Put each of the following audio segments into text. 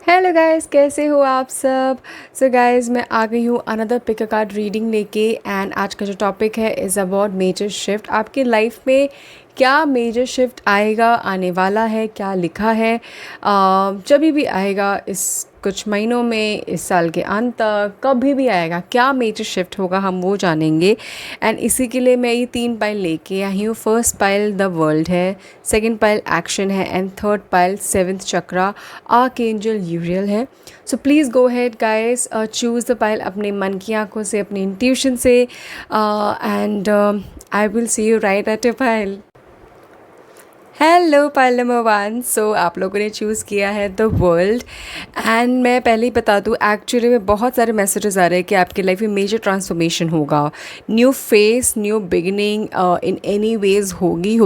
Hello guys, कैसे हो आप सब। सो गाइस, मैं आ गई हूँ another pick a card reading लेके। एंड आज का जो टॉपिक है इज़ अबाउट मेजर शिफ्ट। आपकी लाइफ में क्या मेजर शिफ्ट आएगा, आने वाला है, क्या लिखा है, जब भी आएगा, इस कुछ महीनों में, इस साल के अंत तक, कभी भी आएगा, क्या मेजर शिफ्ट होगा हम वो जानेंगे। एंड इसी के लिए मैं ये 3 पाइल लेके आई हूँ। फर्स्ट पाइल द वर्ल्ड है, सेकंड पाइल एक्शन है, and third pile seventh chakra archangel Uriel है। So please go ahead guys, choose the pile अपने मन की आंखों से, अपनी इंट्यूशन से। And I will see you right at a pile. Hello pile number 1। सो आप लोगों ने चूज़ किया है द वर्ल्ड। एंड मैं पहले ही बता दूँ, एक्चुअली में बहुत सारे मैसेजेस आ रहे हैं कि आपकी लाइफ में मेजर ट्रांसफॉर्मेशन होगा, new face, new beginning in any ways होगी।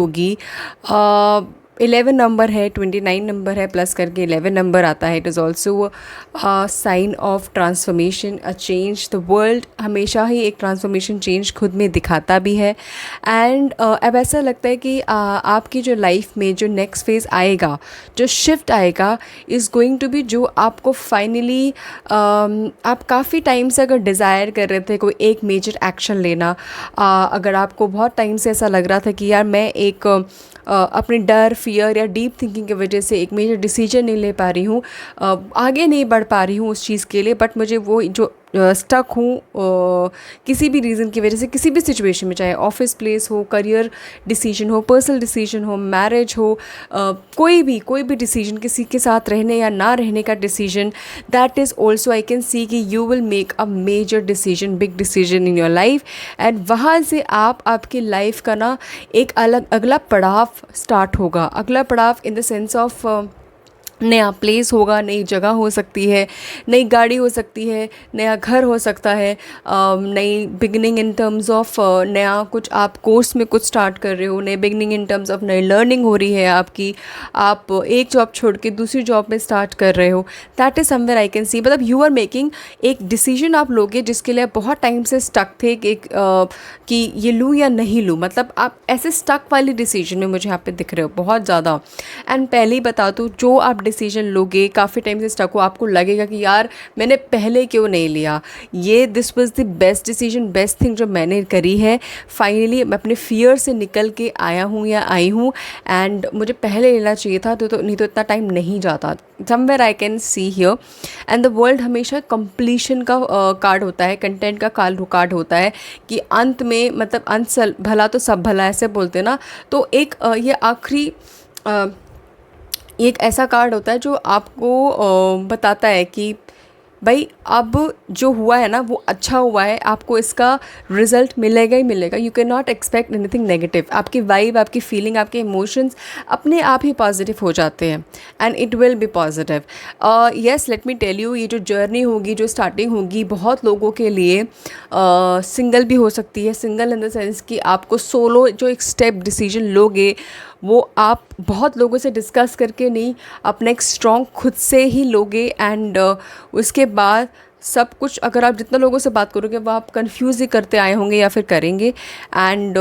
11 नंबर है, 29 नंबर है, प्लस करके 11 नंबर आता है। It is also sign of transformation, a change. The world हमेशा ही एक ट्रांसफॉर्मेशन, चेंज खुद में दिखाता भी है। एंड अब ऐसा लगता है कि आपकी जो लाइफ में जो नेक्स्ट फेज़ आएगा, जो शिफ्ट आएगा, इज़ गोइंग टू बी जो आपको फाइनली आप काफ़ी टाइम से अगर डिज़ायर कर रहे थे कोई एक मेजर एक्शन लेना, अगर आपको बहुत टाइम से ऐसा लग रहा था कि यार मैं एक अपने डर, फियर या डीप थिंकिंग की वजह से एक मेजर डिसीजन नहीं ले पा रही हूँ, आगे नहीं बढ़ पा रही हूँ उस चीज़ के लिए, बट मुझे वो जो स्टक हूँ किसी भी रीज़न की वजह से, किसी भी सिचुएशन में, चाहे ऑफिस प्लेस हो, करियर डिसीजन हो, पर्सनल डिसीजन हो, मैरिज हो, कोई भी डिसीजन, किसी के साथ रहने या ना रहने का decision, that is also I can see कि you will make a major decision, big decision in your life. And वहाँ से आपकी लाइफ का ना एक अलग अगला पड़ाव स्टार्ट होगा। अगला पड़ाव इन द सेंस ऑफ नया प्लेस होगा, नई जगह हो सकती है, नई गाड़ी हो सकती है, नया घर हो सकता है, नई बिगनिंग इन टर्म्स ऑफ नया कुछ आप कोर्स में कुछ स्टार्ट कर रहे हो, नई बिगनिंग इन टर्म्स ऑफ नई लर्निंग हो रही है आपकी, आप एक जॉब छोड़ के दूसरी जॉब में स्टार्ट कर रहे हो। That is somewhere I can सी, मतलब यू आर मेकिंग एक डिसीजन आप लोगे जिसके लिए आप बहुत टाइम से स्टक थे कि ये लूँ या नहीं लूँ। मतलब आप ऐसे स्टक वाली डिसीजन में मुझे यहाँ पे दिख रहे हो बहुत ज़्यादा। एंड पहले ही बता दूँ, जो आप डिसीजन लोगे, काफ़ी टाइम से स्टक हो, आपको लगेगा कि यार मैंने पहले क्यों नहीं लिया, ये this was the best decision, best thing जो मैंने करी है। फाइनली मैं अपने फियर से निकल के आया हूँ या आई हूँ, एंड मुझे पहले लेना चाहिए था, तो नहीं तो इतना टाइम नहीं जाता। Somewhere I can see here. And the world हमेशा कंप्लीशन का कार्ड होता है, कंटेंट का कार्ड होता है कि अंत में, मतलब अंत भला तो सब भला, ऐसे बोलते हैं ना। तो एक ये आखिरी एक ऐसा कार्ड होता है जो आपको बताता है कि भाई अब जो हुआ है ना वो अच्छा हुआ है, आपको इसका रिजल्ट मिलेगा ही मिलेगा। You can not expect anything negative. आपकी वाइब, आपकी फीलिंग, आपके इमोशंस अपने आप ही पॉजिटिव हो जाते हैं, and it will be positive. Yes, let me tell you, ये जो जर्नी होगी, जो स्टार्टिंग होगी, बहुत लोगों के लिए सिंगल भी हो सकती है। सिंगल इन द सेंस कि आपको सोलो जो एक स्टेप डिसीजन लोगे, वो आप बहुत लोगों से डिस्कस करके नहीं, अपना एक स्ट्रॉन्ग खुद से ही लोगे। एंड उसके बाद सब कुछ, अगर आप जितना लोगों से बात करोगे वो आप कंफ्यूज ही करते आए होंगे या फिर करेंगे। एंड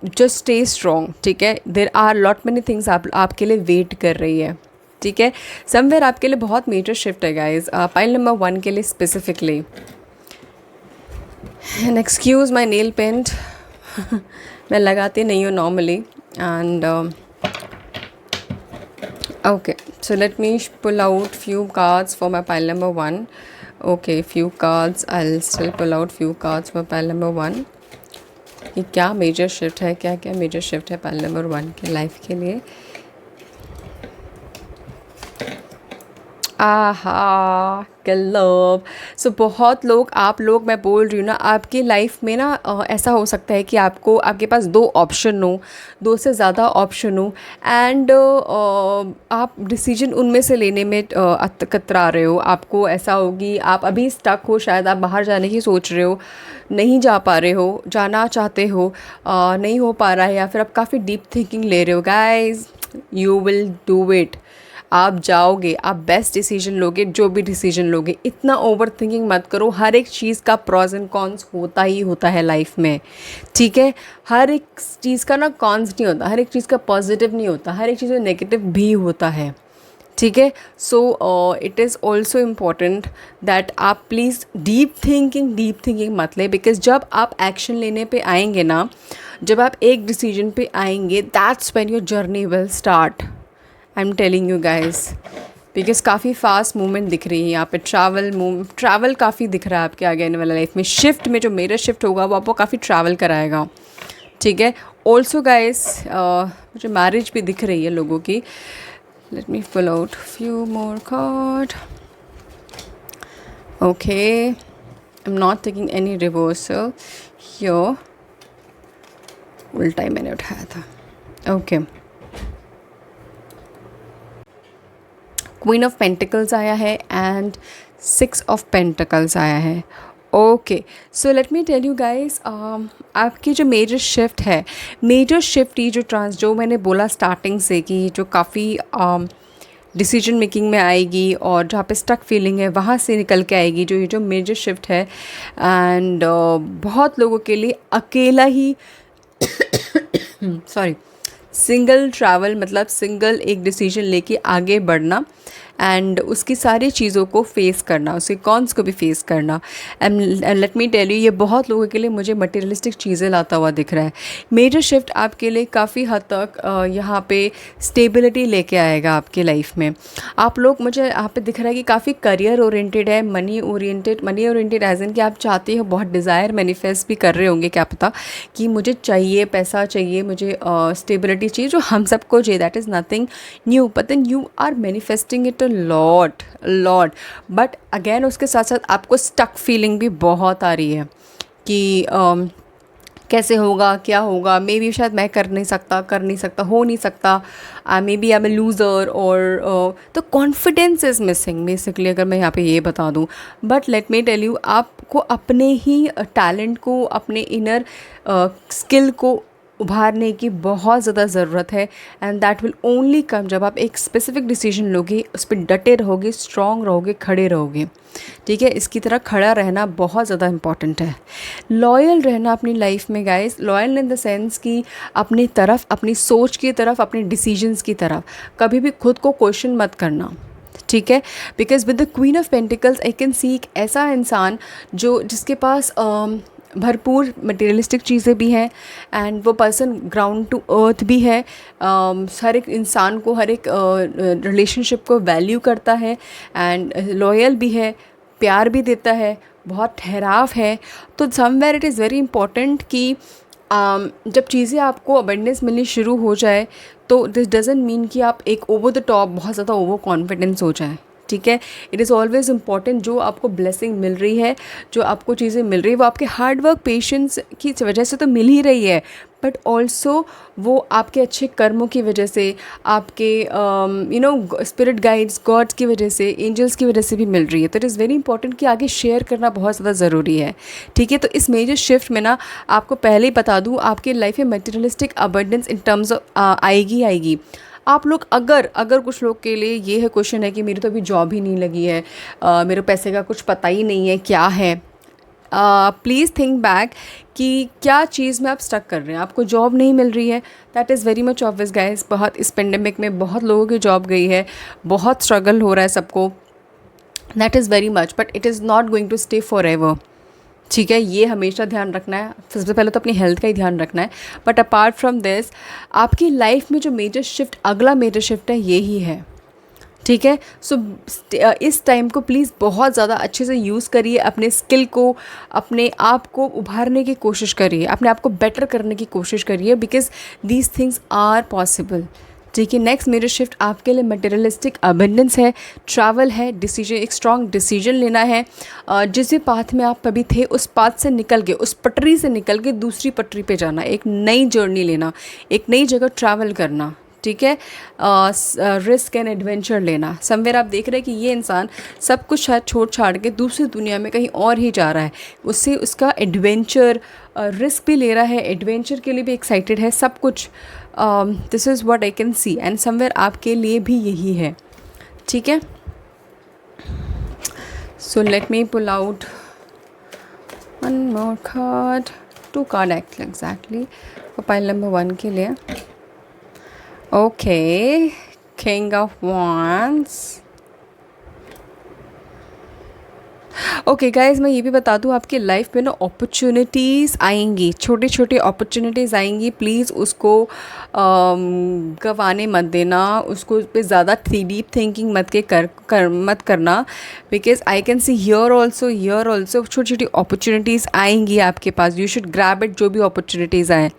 जस्ट स्टे स्ट्रॉन्ग, ठीक है। There are lot many things आपके लिए वेट कर रही है, ठीक है। समवेयर आपके लिए बहुत मेजर शिफ्ट है गाइज, पाइल नंबर 1 के लिए specifically. And excuse my nail paint मैं लगाती नहीं हूँ normally. And okay, so let me pull out few cards for my pile number 1. Okay, few cards, I'll still pull out few cards for pile number 1. कि क्या major shift है, क्या क्या major shift है पाइल नंबर 1 के life के लिए। आहा, लव। सो बहुत लोग, आप लोग, मैं बोल रही हूँ ना, आपकी लाइफ में ना ऐसा हो सकता है कि आपके पास 2 ऑप्शन हो, 2 से ज़्यादा ऑप्शन हो। एंड आप डिसीजन उनमें से लेने में कतरा रहे हो। आपको ऐसा होगी, आप अभी स्टक हो, शायद आप बाहर जाने की सोच रहे हो, नहीं जा पा रहे हो, जाना चाहते हो, नहीं हो पा रहा है, या फिर आप काफ़ी डीप थिंकिंग ले रहे हो। Guys, you will do it. आप जाओगे, आप बेस्ट डिसीजन लोगे, जो भी डिसीजन लोगे। इतना ओवर थिंकिंग मत करो। हर एक चीज़ का प्रॉज एंड कॉन्स होता ही होता है लाइफ में, ठीक है। हर एक चीज़ का ना कॉन्स नहीं होता, हर एक चीज़ का पॉजिटिव नहीं होता, हर एक चीज़ में नेगेटिव भी होता है, ठीक है। So it is also important that आप प्लीज़ डीप थिंकिंग मत लें, बिकॉज जब आप एक्शन लेने पे आएंगे ना, जब आप एक डिसीजन पे आएंगे, that's when your journey will start. I am telling you guys, because काफ़ी फास्ट मूवमेंट दिख रही है यहाँ पे। ट्रैवल काफ़ी दिख रहा है आपके आगे आने वाला लाइफ में। शिफ्ट में जो मेरा शिफ्ट होगा वो आपको काफ़ी ट्रैवल कराएगा, ठीक है। ऑल्सो गाइस मुझे मैरिज भी दिख रही है लोगों की। Let me pull out few more card. Okay, I'm not taking any reversal here. उल्टा ही मैंने उठाया था। ओके, क्वीन ऑफ पेंटिकल्स आया है एंड 6 ऑफ पेंटिकल्स आया है। Okay, so let me tell you guys, आपकी जो मेजर शिफ्ट ये जो मैंने बोला स्टार्टिंग से कि जो काफ़ी डिसीजन मेकिंग में आएगी और जहाँ पे स्टक फीलिंग है वहाँ से निकल के आएगी, जो ये जो मेजर शिफ्ट है। एंड बहुत लोगों के लिए अकेला ही सॉरी सिंगल ट्रैवल, मतलब सिंगल एक डिसीजन लेके आगे बढ़ना एंड उसकी सारी चीज़ों को फेस करना, उसके कॉन्स को भी फेस करना। And let me tell you, ये बहुत लोगों के लिए मुझे मटेरियलिस्टिक चीज़ें लाता हुआ दिख रहा है। मेजर शिफ्ट आपके लिए काफ़ी हद तक यहाँ पे स्टेबिलिटी लेके आएगा आपके लाइफ में। आप लोग, मुझे यहाँ पे दिख रहा है कि काफ़ी करियर ओरिएंटेड है, मनी ओरिएंटेड एज इन कि आप चाहते हो, बहुत डिज़ायर मैनिफेस्ट भी कर रहे होंगे, क्या पता, कि मुझे चाहिए, पैसा चाहिए, मुझे स्टेबिलिटी चाहिए, जो हम सबको चाहिए, that is nothing new, but then you are manifesting it lot. But again उसके साथ साथ आपको स्टक फीलिंग भी बहुत आ रही है कि कैसे होगा, क्या होगा, मे बी शायद मैं कर नहीं सकता, हो नहीं सकता, maybe I am a loser, और तो कॉन्फिडेंस इज़ मिसिंग बेसिकली, अगर मैं यहाँ पे ये बता दूँ। But let me tell you, आपको अपने ही टैलेंट को, अपने इनर स्किल को उभारने की बहुत ज़्यादा ज़रूरत है। And that will only come जब आप एक स्पेसिफिक डिसीजन लोगे, उस पर डटे रहोगे, स्ट्रॉन्ग रहोगे, खड़े रहोगे, ठीक है। इसकी तरह खड़ा रहना बहुत ज़्यादा इंपॉर्टेंट है। लॉयल रहना अपनी लाइफ में guys, loyal in the sense कि अपनी तरफ, अपनी सोच की तरफ, अपने डिसीजंस की तरफ कभी भी खुद को क्वेश्चन मत करना, ठीक है। Because with the queen of pentacles I can सी एक ऐसा इंसान जिसके पास भरपूर मटेरियलिस्टिक चीज़ें भी हैं एंड वो पर्सन ग्राउंड टू अर्थ भी है, हर एक इंसान को, हर एक रिलेशनशिप को वैल्यू करता है एंड लॉयल भी है, प्यार भी देता है, बहुत ठहराव है। तो somewhere it is very important कि जब चीज़ें आपको अबंडेंस मिलनी शुरू हो जाए तो दिस डजंट मीन कि आप एक ओवर द टॉप बहुत ज़्यादा ओवर कॉन्फिडेंस हो जाए, ठीक है। इट इज़ ऑलवेज इम्पॉर्टेंट, जो आपको ब्लेसिंग मिल रही है, जो आपको चीज़ें मिल रही है, वो आपके हार्ड वर्क, पेशेंस की वजह से तो मिल ही रही है, बट ऑल्सो वो आपके अच्छे कर्मों की वजह से, आपके स्पिरिट गाइड्स, गॉड्स की वजह से, एंजल्स की वजह से भी मिल रही है। तो इट इज़ वेरी इंपॉर्टेंट कि आगे शेयर करना बहुत ज़्यादा ज़रूरी है, ठीक है। तो इस मेजर शिफ्ट में ना, आपको पहले ही बता दूँ, आपके लाइफ में materialistic abundance in terms of आएगी। आप लोग अगर कुछ लोग के लिए ये है क्वेश्चन है कि मेरी तो अभी जॉब ही नहीं लगी है, मेरे पैसे का कुछ पता ही नहीं है क्या है, प्लीज़ थिंक बैक कि क्या चीज़ में आप स्टक कर रहे हैं। आपको जॉब नहीं मिल रही है, that is very much obvious guys. बहुत इस पेंडेमिक में बहुत लोगों की जॉब गई है, बहुत स्ट्रगल हो रहा है सबको, that is very much, but it is not going to stay forever, ठीक है। ये हमेशा ध्यान रखना है, सबसे पहले तो अपनी हेल्थ का ही ध्यान रखना है। बट अपार्ट फ्रॉम दिस, आपकी लाइफ में जो मेजर शिफ्ट, अगला मेजर शिफ्ट है, ये ही है, ठीक है। सो इस टाइम को प्लीज़ बहुत ज़्यादा अच्छे से यूज़ करिए, अपने स्किल को, अपने आप को उभारने की कोशिश करिए, अपने आप को बेटर करने की कोशिश करिए, because these things are possible, ठीक है। नेक्स्ट मेजर शिफ्ट आपके लिए मटेरियलिस्टिक अबंडेंस है, ट्रैवल है, डिसीजन, एक स्ट्रॉन्ग डिसीजन लेना है। जिस भी पाथ में आप अभी थे, उस पाथ से निकल के, उस पटरी से निकल के दूसरी पटरी पे जाना, एक नई जर्नी लेना, एक नई जगह ट्रैवल करना, ठीक है। रिस्क एंड एडवेंचर लेना। समवेयर आप देख रहे हैं कि ये इंसान सब कुछ शायद छोड़ छाड़ के दूसरी दुनिया में कहीं और ही जा रहा है, उससे उसका एडवेंचर, रिस्क भी ले रहा है, एडवेंचर के लिए भी एक्साइटेड है, सब कुछ। This is what I can see and somewhere आपके लिए भी यही है, ठीक है। So let me pull out one more card, 2 card exactly pile number 1 के लिए। Okay, king of wands। Okay guys, मैं ये भी बता दूँ आपकी लाइफ में ना अपॉर्चुनिटीज़ आएंगी, छोटी छोटी अपॉर्चुनिटीज़ आएंगी। प्लीज़ उसको गंवाने मत देना, उसको उस पर ज़्यादा डीप थिंकिंग मत करना। Because I can see here also छोटी छोटी अपॉर्चुनिटीज़ आएंगी आपके पास। यू शुड ग्रैब इट, जो भी अपॉर्चुनिटीज़ आएँ,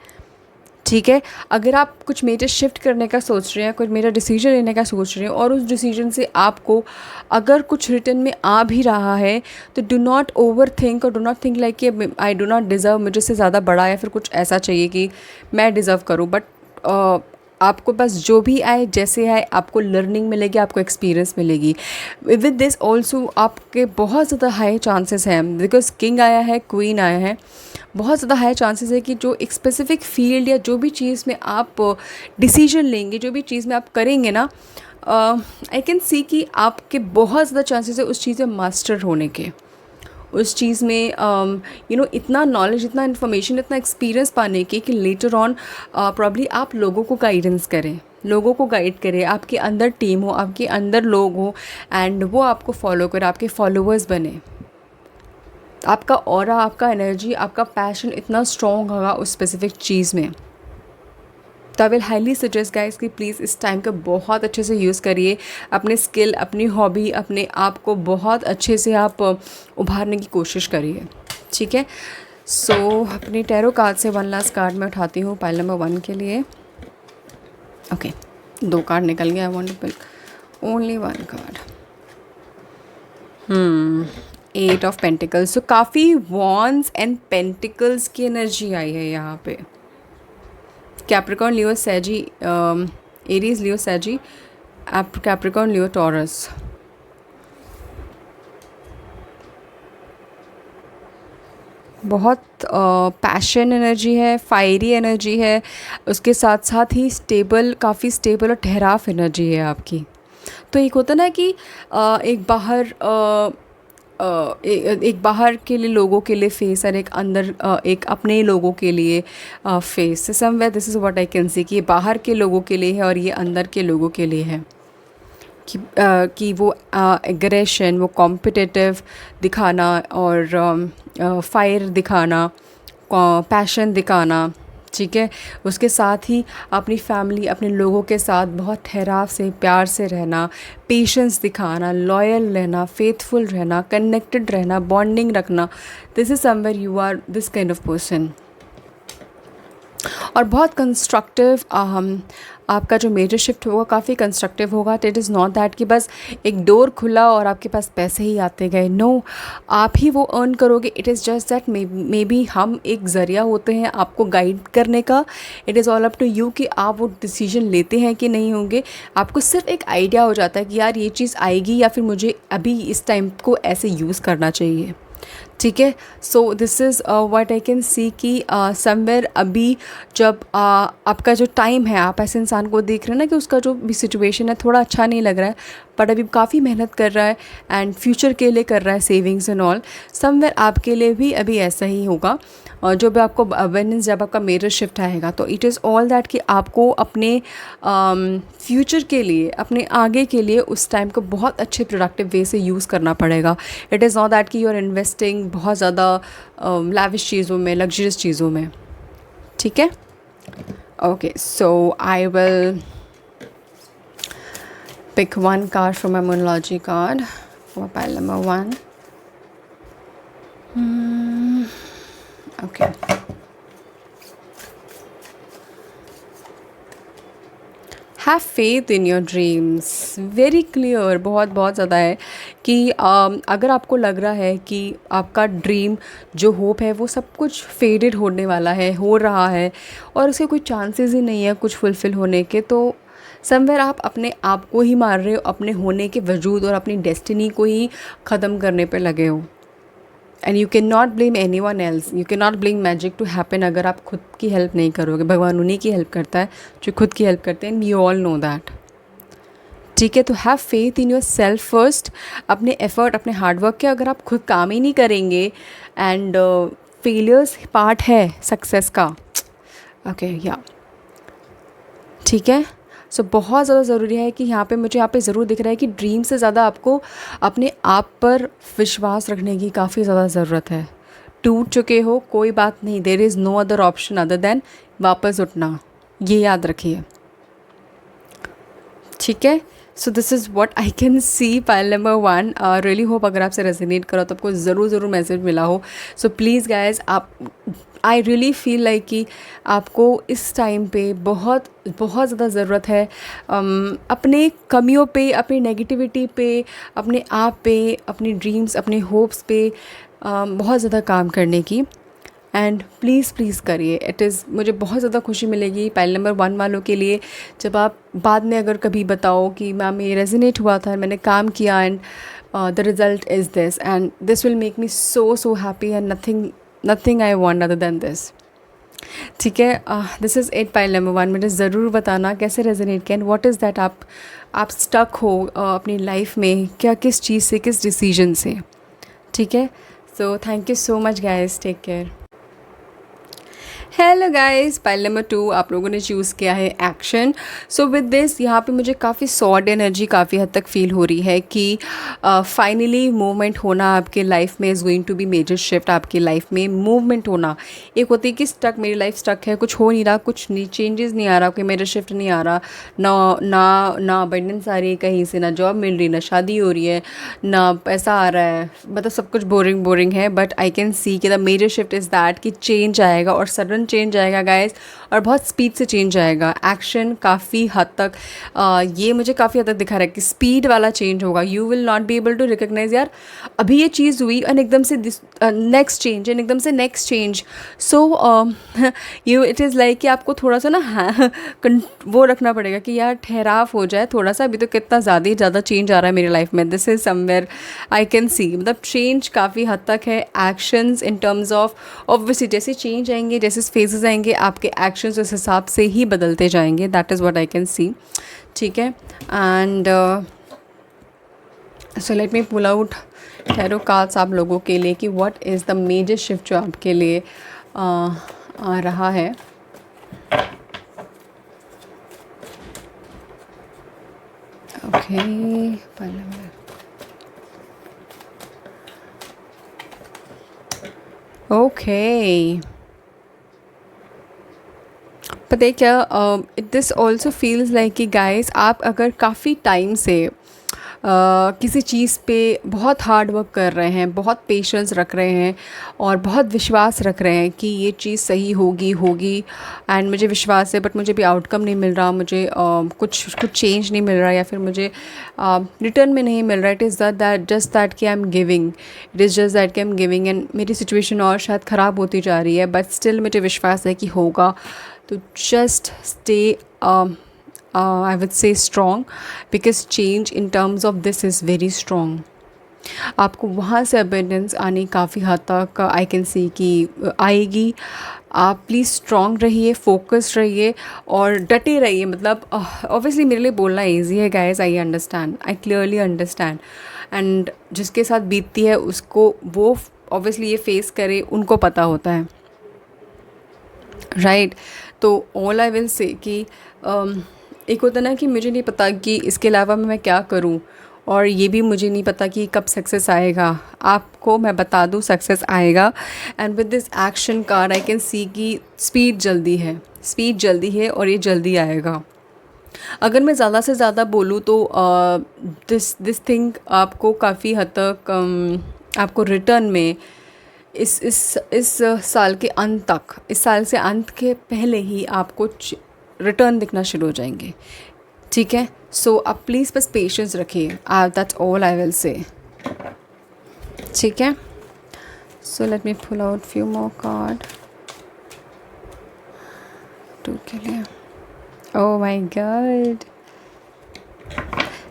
ठीक है। अगर आप कुछ मेजर शिफ्ट करने का सोच रहे हैं, कुछ मेजर डिसीजन लेने का सोच रहे हैं, और उस डिसीजन से आपको अगर कुछ रिटर्न में आ भी रहा है, तो डू नॉट ओवर थिंक, और डू नॉट थिंक लाइक कि आई डू नॉट डिज़र्व, मुझे से ज़्यादा बड़ा या फिर कुछ ऐसा चाहिए कि मैं डिज़र्व करूँ। बट आपको बस जो भी आए, जैसे आए, आपको लर्निंग मिलेगी, आपको एक्सपीरियंस मिलेगी। विद दिस ऑल्सो आपके बहुत ज़्यादा हाई चांसेस हैं, बिकॉज किंग आया है, क्वीन आया है, बहुत ज़्यादा हाई चांसेस है कि जो एक स्पेसिफिक फील्ड या जो भी चीज़ में आप डिसीजन लेंगे, जो भी चीज़ में आप करेंगे ना, आई कैन सी कि आपके बहुत ज़्यादा चांसेस है उस चीज़ में मास्टर होने के, उस चीज़ में इतना नॉलेज, इतना इन्फॉर्मेशन, इतना एक्सपीरियंस पाने के कि लेटर ऑन प्रॉब्ली आप लोगों को गाइडेंस करें, लोगों को गाइड करें, आपके अंदर टीम हो, आपके अंदर लोग हो, एंड वो आपको फॉलो करें, आपके फॉलोअर्स बने। आपका ऑरा, आपका एनर्जी, आपका पैशन इतना स्ट्रॉन्ग होगा उस स्पेसिफिक चीज़ में। तो I will highly suggest guys कि प्लीज़ इस टाइम का बहुत अच्छे से यूज़ करिए, अपने स्किल, अपनी हॉबी, अपने आप को बहुत अच्छे से आप उभारने की कोशिश करिए, ठीक है। सो अपने टैरो कार्ड से वन लास्ट कार्ड मैं उठाती हूँ पाइल नंबर 1 के लिए। ओके, 2 कार्ड निकल गया, I want to pick only 1 card. 8 of pentacles. So काफ़ी वॉन्ड्स एंड पेंटिकल्स की एनर्जी आई है यहाँ पे। Capricorn, Leo, Sagi, Aries, Leo, Sagi, Capricorn, Leo, Taurus. बहुत पैशन एनर्जी है, फायरी एनर्जी है, उसके साथ साथ ही स्टेबल, काफ़ी स्टेबल और ठहराव एनर्जी है आपकी। तो एक होता ना कि एक बाहर एक बाहर के लिए लोगों के लिए फेस, और एक अंदर एक अपने लोगों के लिए face. Somewhere this is what I can see कि ये बाहर के लोगों के लिए है और ये अंदर के लोगों के लिए है। कि वो एग्रेशन, वो कॉम्पिटिटिव दिखाना और फायर दिखाना, पैशन दिखाना, ठीक है। उसके साथ ही अपनी फैमिली, अपने लोगों के साथ बहुत ठहराव से, प्यार से रहना, पेशेंस दिखाना, लॉयल रहना, फेथफुल रहना, कनेक्टेड रहना, बॉन्डिंग रखना। This is somewhere you are this kind of person. और बहुत कंस्ट्रक्टिव, आपका जो मेजर शिफ्ट होगा काफ़ी कंस्ट्रक्टिव होगा। इट इज़ नॉट दैट कि बस एक डोर खुला और आपके पास पैसे ही आते गए। नो, आप ही वो अर्न करोगे। It is just that maybe हम एक ज़रिया होते हैं आपको गाइड करने का। It is all up to you कि आप वो डिसीजन लेते हैं कि नहीं होंगे। आपको सिर्फ एक आइडिया हो जाता है कि यार ये चीज़ आएगी, या फिर मुझे अभी इस टाइम को ऐसे यूज़ करना चाहिए, ठीक है। So this is what I can see कि समवेयर अभी जब आपका जो टाइम है, आप ऐसे इंसान को देख रहे हैं ना कि उसका जो भी सिचुएशन है थोड़ा अच्छा नहीं लग रहा है, बट अभी काफ़ी मेहनत कर रहा है एंड फ्यूचर के लिए कर रहा है, सेविंग्स एंड ऑल। समवेयर आपके लिए भी अभी ऐसा ही होगा। और जो भी आपको अवेयरनेस, जब आपका मेजर शिफ्ट आएगा, तो इट इज़ ऑल दैट कि आपको अपने फ्यूचर के लिए, अपने आगे के लिए उस टाइम को बहुत अच्छे प्रोडक्टिव वे से यूज़ करना पड़ेगा। इट इज़ नॉट दैट कि यू आर इन्वेस्टिंग बहुत ज़्यादा लैविश चीज़ों में, लग्जरियस चीज़ों में, ठीक है। Okay, so I will pick one card from my Moonology card for pile number 1. Okay. Have faith in your dreams. Very clear, बहुत बहुत ज़्यादा है कि अगर आपको लग रहा है कि आपका ड्रीम जो होप है वो सब कुछ फेडेड होने वाला है, हो रहा है, और उसके कोई चांसेस ही नहीं है कुछ फुलफ़िल होने के, तो समवेयर आप अपने आप को ही मार रहे हो, अपने होने के वजूद और अपनी डेस्टिनी को ही ख़त्म करने पे लगे हो। And you can not blame anyone else, you can not blame magic to happen अगर आप खुद की हेल्प नहीं करोगे। भगवान उन्हीं की हेल्प करता है जो खुद की हेल्प करते हैं, and you all know that, ठीक है। तो have faith in your self first. अपने एफर्ट, अपने हार्डवर्क के अगर आप खुद काम ही नहीं करेंगे, एंड फेलियर्स पार्ट है सक्सेस का, ओके, या ठीक है। सो बहुत ज़्यादा ज़रूरी है कि यहाँ पे ज़रूर दिख रहा है कि ड्रीम से ज़्यादा आपको अपने आप पर विश्वास रखने की काफ़ी ज़्यादा ज़रूरत है। टूट चुके हो कोई बात नहीं, there is no other option other than वापस उठना, ये याद रखिए, ठीक है। So this is what I can see pile number 1। Really hope अगर आपसे रेजोनेट करो तो आपको ज़रूर मैसेज मिला हो। सो प्लीज़ गाइज, आप आई रियली फील लाइक कि आपको इस टाइम पे बहुत बहुत ज़्यादा ज़रूरत है अपने कमियों पे, अपनी नेगेटिविटी पे, अपने आप पे, अपनी ड्रीम्स, अपने होप्स पे बहुत ज़्यादा काम करने की। एंड प्लीज़ करिए, इट इज़ मुझे बहुत ज़्यादा खुशी मिलेगी पाइल नंबर 1 वालों के लिए जब आप बाद में अगर कभी बताओ कि मैम ये रेजोनेट हुआ था, मैंने काम किया and the result is this and this will make me so happy and nothing I want other than this. ठीक है, this is it pile number 1। मुझे ज़रूर बताना कैसे रेजोनेट किया एंड व्हाट इज़ दैट आप स्टक हो अपनी लाइफ में, क्या किस चीज़ से, किस डिसीजन से। ठीक है, so thank you so much guys, take care. Hello guys, pile number 2 आप लोगों ने चूज़ किया है एक्शन। सो विद दिस यहाँ पे मुझे काफ़ी सॉर्ड एनर्जी काफ़ी हद तक फील हो रही है कि फाइनली मूवमेंट होना आपके लाइफ में is going to be major shift. आपकी लाइफ में मूवमेंट होना, एक होती है कि स्टक, मेरी लाइफ स्टक है, कुछ हो नहीं रहा, कुछ नहीं, चेंजेस नहीं आ रहा, कोई मेजर शिफ्ट नहीं आ रहा, ना अबंडेंस आ रही है कहीं से, ना जॉब मिल रही, ना शादी हो रही है, ना पैसा आ रहा है, मतलब सब कुछ बोरिंग है। बट आई कैन सी कि the major shift is that कि चेंज आएगा और सडन चेंज आएगा गाइस, और बहुत स्पीड से चेंज आएगा। एक्शन काफ़ी हद तक ये मुझे काफ़ी हद तक दिखा रहा है कि स्पीड वाला चेंज होगा। You will not be able to recognise यार अभी ये चीज़ हुई और एकदम से नेक्स्ट चेंज एंड एकदम से next change. So you it is like कि आपको थोड़ा सा ना वो रखना पड़ेगा कि यार ठहराव हो जाए थोड़ा सा, अभी तो कितना ज़्यादा चेंज आ रहा है मेरी लाइफ में। This is somewhere I can सी, मतलब चेंज काफ़ी हद तक है। Actions in terms of obviously जैसे चेंज आएंगे, जैसे फेजेस आएंगे, आपके एक्शंस उस हिसाब से ही बदलते जाएंगे। That is what I can see, ठीक है। And so let me pull out tarot cards आप लोगों के लिए कि what is the major shift जो आपके लिए आ रहा है। ओके, ओके, पता है क्या, दिस ऑल्सो फील्स लाइक कि गाइस आप अगर काफ़ी टाइम से किसी चीज़ पे बहुत हार्ड वर्क कर रहे हैं, बहुत पेशेंस रख रहे हैं और बहुत विश्वास रख रहे हैं कि ये चीज़ सही होगी एंड मुझे विश्वास है, बट मुझे भी आउटकम नहीं मिल रहा, मुझे कुछ चेंज नहीं मिल रहा, या फिर मुझे रिटर्न में नहीं मिल रहा। It is that just that कि I am giving, it is just that कि आई एम गिविंग एंड मेरी सिचुएशन और शायद ख़राब होती जा रही है, बट स्टिल मुझे विश्वास है कि होगा। तो just stay I would say strong, because change in terms of this is very strong. आपको वहाँ से अबेंडेंस आनी काफ़ी हद तक आई कैन सी कि आएगी। आप प्लीज़ स्ट्रॉन्ग रहिए, फोकस रहिए और डटे रहिए। मतलब ऑब्वियसली मेरे लिए बोलना ईजी है guys, I understand, I clearly understand, and जिसके साथ बीतती है उसको वो ऑब्वियसली ये फेस करे, उनको पता होता है, राइट। तो ऑल आई विल से कि एक होता ना कि मुझे नहीं पता कि इसके अलावा मैं क्या करूं, और ये भी मुझे नहीं पता कि कब सक्सेस आएगा। आपको मैं बता दूं सक्सेस आएगा। And with this action card I can see कि स्पीड जल्दी है और ये जल्दी आएगा। अगर मैं ज़्यादा से ज़्यादा बोलूँ तो दिस थिंग आपको काफ़ी हद तक आपको रिटर्न में इस साल के अंत तक, इस साल से अंत के पहले ही आपको रिटर्न दिखना शुरू हो जाएंगे, ठीक है। सो आप प्लीज़ बस पेशेंस रखिए, दैट्स ऑल आई विल से, ठीक है। So let me pull out few more card two के लिए। Oh my god,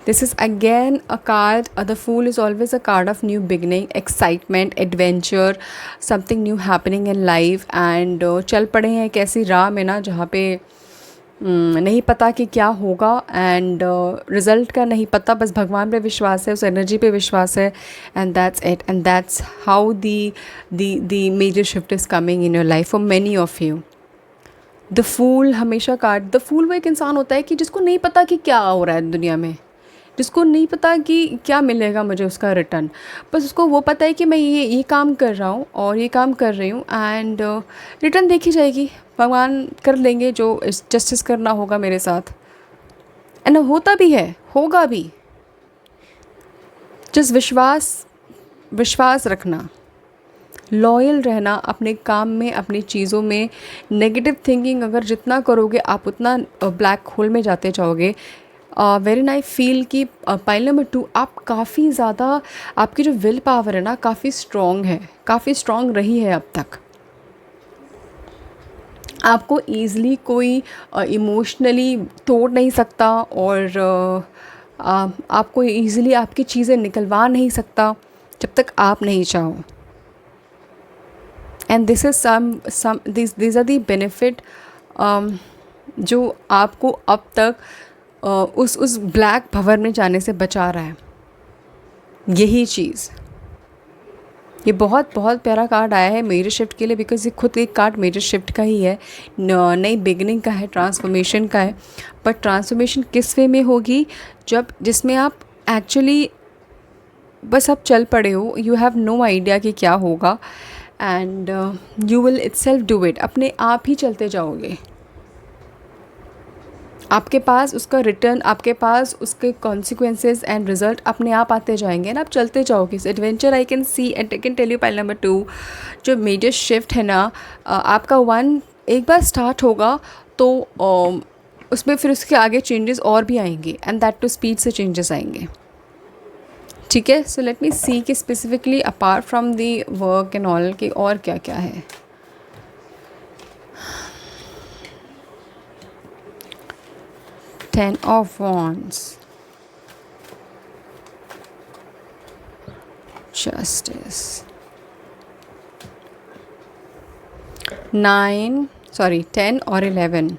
this is again a card, the Fool is always a card of new beginning, excitement, adventure, something new happening in life, and चल पड़े हैं एक ऐसी राह में ना जहाँ पे नहीं पता कि क्या होगा, एंड रिज़ल्ट का नहीं पता, बस भगवान पे विश्वास है, उस एनर्जी पे विश्वास है, and that's it, and that's how the major shift is coming in your life for many of you. The fool हमेशा काट, द फूल वो एक इंसान होता है कि जिसको नहीं पता कि क्या हो रहा है दुनिया में, जिसको नहीं पता कि क्या मिलेगा मुझे उसका रिटर्न। बस उसको वो पता है कि मैं ये काम कर रहा हूँ और ये काम कर रही हूँ, एंड रिटर्न देखी जाएगी, भगवान कर लेंगे जो जस्टिस करना होगा मेरे साथ। एंड होता भी है, होगा भी। जस्ट विश्वास रखना, लॉयल रहना अपने काम में, अपनी चीज़ों में। नेगेटिव थिंकिंग अगर जितना करोगे आप उतना ब्लैक होल में जाते जाओगे। वेरी नाइस फील कि पाइल नंबर 2 आप काफ़ी ज़्यादा, आपकी जो विल पावर है ना काफ़ी स्ट्रॉन्ग है, काफ़ी स्ट्रॉन्ग रही है अब तक। आपको ईज़िली कोई इमोशनली तोड़ नहीं सकता, और आपको ईज़िली आपकी चीज़ें निकलवा नहीं सकता जब तक आप नहीं चाहो। And this is these are the benefit जो आपको अब तक उस ब्लैक भंवर में जाने से बचा रहा है। यही चीज़, ये बहुत बहुत प्यारा कार्ड आया है मेजर शिफ्ट के लिए, बिकॉज ये खुद एक कार्ड मेजर शिफ्ट का ही है, नई बिगनिंग का है, ट्रांसफॉर्मेशन का है। बट ट्रांसफॉर्मेशन किस वे में होगी, जिसमें आप एक्चुअली बस आप चल पड़े हो, यू हैव नो आइडिया कि क्या होगा, and you will itself do it. अपने आप ही चलते जाओगे, आपके पास उसका रिटर्न, आपके पास उसके कॉन्सिक्वेंसेस एंड रिजल्ट अपने आप आते जाएंगे, एंड आप चलते जाओगे। इस adventure I can see and I can tell you pile number 2 जो मेजर शिफ्ट है ना, आपका 1 एक बार स्टार्ट होगा तो उसमें फिर उसके आगे चेंजेस और भी आएंगे, एंड दैट टू स्पीड से चेंजेस आएंगे। ठीक है, सो लेट मी सी कि specifically apart from the work and all के और क्या क्या है। Ten of Wands, Justice, 10 और 11।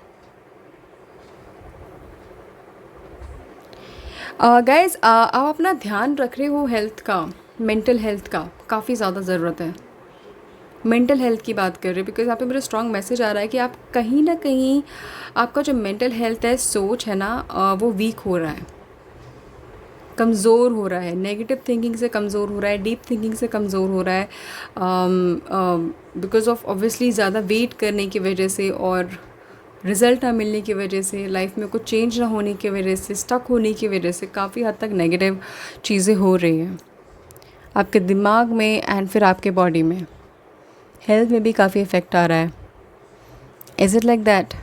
गाइज आप अपना ध्यान रख रहे हो हेल्थ का, मेंटल हेल्थ का काफ़ी ज़्यादा ज़रूरत है। मेंटल हेल्थ की बात कर रहे हो, बिकॉज यहाँ पे मेरा स्ट्रॉन्ग मैसेज आ रहा है कि आप कहीं ना कहीं आपका जो मेंटल हेल्थ है, सोच है ना, वो वीक हो रहा है, कमज़ोर हो रहा है, नेगेटिव थिंकिंग से कमज़ोर हो रहा है, डीप थिंकिंग से कमज़ोर हो रहा है, बिकॉज ऑफ ऑब्वियसली ज़्यादा वेट करने की वजह से और रिज़ल्ट ना मिलने की वजह से, लाइफ में कुछ चेंज ना होने की वजह से, स्टक होने की वजह से काफ़ी हद तक नेगेटिव चीज़ें हो रही हैं आपके दिमाग में एंड फिर आपके बॉडी में, हेल्थ में भी काफ़ी इफ़ेक्ट आ रहा है। Is it like that?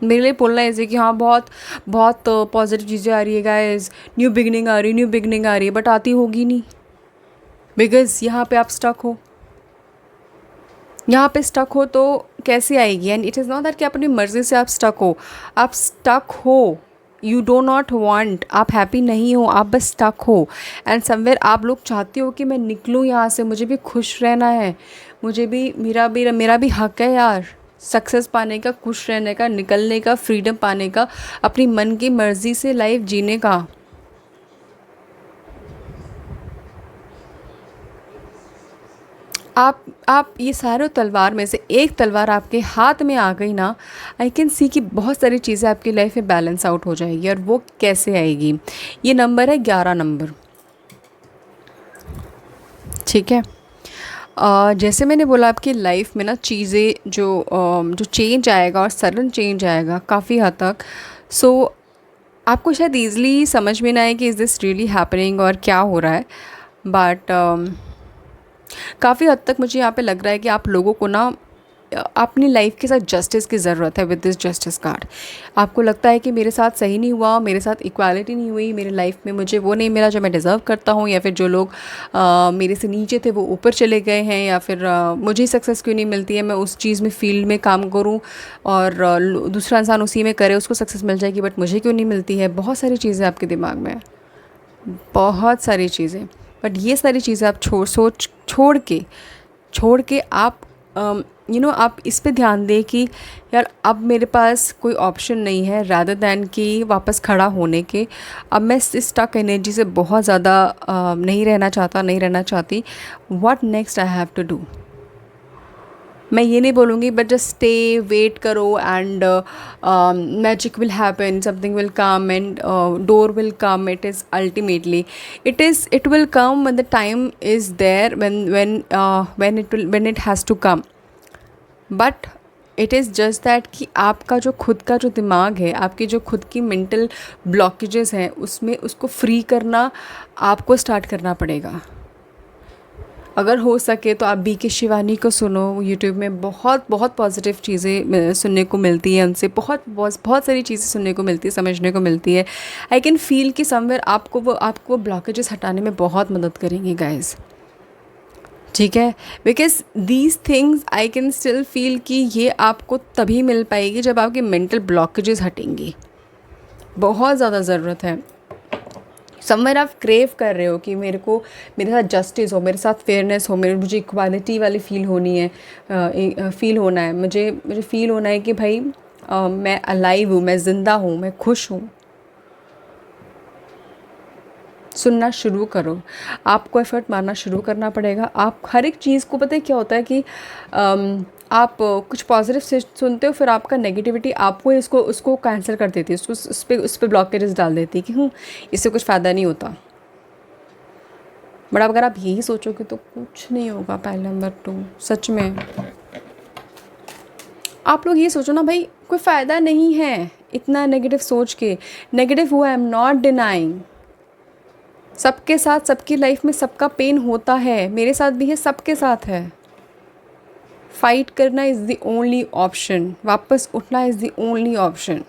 मेरे लिए बोलना ऐसे कि हाँ बहुत बहुत पॉजिटिव चीज़ें आ रही है गाइस, न्यू बिगनिंग आ रही है, बट आती होगी नहीं, बिकॉज़ यहाँ पे आप स्टक हो। यहाँ पे स्टक हो तो कैसे आएगी? And it is not that कि अपनी मर्ज़ी से आप स्टक हो, यू डो नॉट वांट, आप हैप्पी नहीं हो, आप बस स्टक हो। एंड समवेयर आप लोग चाहते हो कि मैं निकलूँ यहाँ से, मुझे भी खुश रहना है, मुझे भी मेरा भी हक है यार, सक्सेस पाने का, खुश रहने का, निकलने का, फ्रीडम पाने का, अपनी मन की मर्ज़ी से लाइफ जीने का। आप ये सारे तलवार में से एक तलवार आपके हाथ में आ गई ना, आई कैन सी कि बहुत सारी चीज़ें आपकी लाइफ में बैलेंस आउट हो जाएगी। और वो कैसे आएगी? ये नंबर है 11 नंबर। ठीक है, जैसे मैंने बोला आपकी लाइफ में ना चीज़ें जो चेंज आएगा और सडन चेंज आएगा काफ़ी हद तक। सो आपको शायद ईज़िली समझ में ना आए कि इज़ दिस रियली हैपनिंग और क्या हो रहा है, बट काफ़ी हद तक मुझे यहाँ पे लग रहा है कि आप लोगों को ना अपनी लाइफ के साथ जस्टिस की ज़रूरत है। विद दिस जस्टिस कार्ड आपको लगता है कि मेरे साथ सही नहीं हुआ, मेरे साथ इक्वालिटी नहीं हुई, मेरे लाइफ में मुझे वो नहीं मिला जो मैं डिज़र्व करता हूँ, या फिर जो लोग मेरे से नीचे थे वो ऊपर चले गए हैं, या फिर मुझे सक्सेस क्यों नहीं मिलती है, मैं उस चीज़ में फील्ड में काम करूँ और दूसरा इंसान उसी में करे, उसको सक्सेस मिल जाएगी, बट मुझे क्यों नहीं मिलती है। बहुत सारी चीज़ें आपके दिमाग में, बहुत सारी चीज़ें, बट ये सारी चीज़ें आप छोड़ के आप आप इस पे ध्यान दें कि यार अब मेरे पास कोई ऑप्शन नहीं है, रादर दैन कि वापस खड़ा होने के। अब मैं इस स्टक एनर्जी से बहुत ज़्यादा नहीं रहना चाहती। What next I have to do. मैं ये नहीं बोलूँगी, बट जस्ट स्टे, वेट करो and magic will happen, something will come and door will come. It is ultimately, it will come when the time is there, when it has to come. But it is just that कि आपका जो खुद का जो दिमाग है, आपकी जो खुद की मेंटल ब्लॉकेजेस हैं, उसमें उसको फ्री करना आपको स्टार्ट करना पड़ेगा. अगर हो सके तो आप बी के शिवानी को सुनो. यूट्यूब में बहुत बहुत पॉजिटिव चीज़ें सुनने को मिलती है, उनसे बहुत बहुत बहुत सारी चीज़ें सुनने को मिलती है, समझने को मिलती है. आई कैन फील कि समवेयर आपको ब्लॉकेजेस हटाने में बहुत मदद करेंगी गाइस. ठीक है, because these things I can still feel कि ये आपको तभी मिल पाएगी जब आपकी मेंटल ब्लॉकेजेस हटेंगी. बहुत ज़्यादा ज़रूरत है. समवेयर आप क्रेव कर रहे हो कि मेरे साथ जस्टिस हो, मेरे साथ फेयरनेस हो, मुझे इक्वालिटी वाली फील होनी है, फील होना है, मुझे फील होना है कि भाई मैं अलाइव हूँ, मैं ज़िंदा हूँ, मैं खुश हूँ. सुनना शुरू करो. आपको एफर्ट मारना शुरू करना पड़ेगा. आप हर एक चीज़ को, पता है क्या होता है कि आप कुछ पॉजिटिव से सुनते हो, फिर आपका नेगेटिविटी आपको उसको कैंसिल कर देती है, उस पर ब्लॉकेजेस डाल देती है कि इससे कुछ फ़ायदा नहीं होता. बट अगर आप यही सोचोगे तो कुछ नहीं होगा. पॉइंट नंबर 2, सच में आप लोग ये सोचो ना भाई, कोई फ़ायदा नहीं है इतना नेगेटिव सोच के. नेगेटिव हुआ, आई एम नॉट डिनाइंग. सबके साथ, सबकी लाइफ में सबका पेन होता है, मेरे साथ भी है, सबके साथ है. फाइट करना इज़ द ओनली ऑप्शन. वापस उठना is the only option.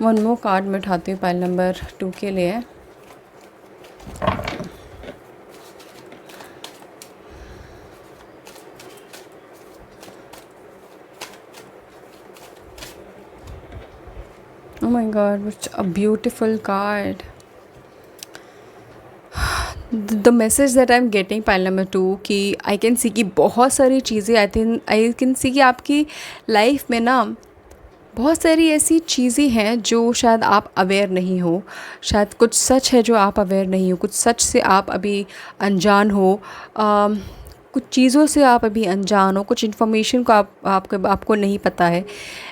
One more card मैं उठाती हूँ पाइल नंबर 2 के लिए. Oh my God, which a beautiful card. The message that I'm getting pile number 2 कि आई कैन सी कि बहुत सारी चीज़ें, आई कैन सी कि आपकी लाइफ में ना बहुत सारी ऐसी चीज़ें हैं जो शायद आप अवेयर नहीं हो. शायद कुछ सच है जो आप अवेयर नहीं हो, कुछ सच से आप अभी अनजान हो, कुछ चीज़ों से आप अभी अनजान हो, कुछ इन्फॉर्मेशन को आपको नहीं पता है.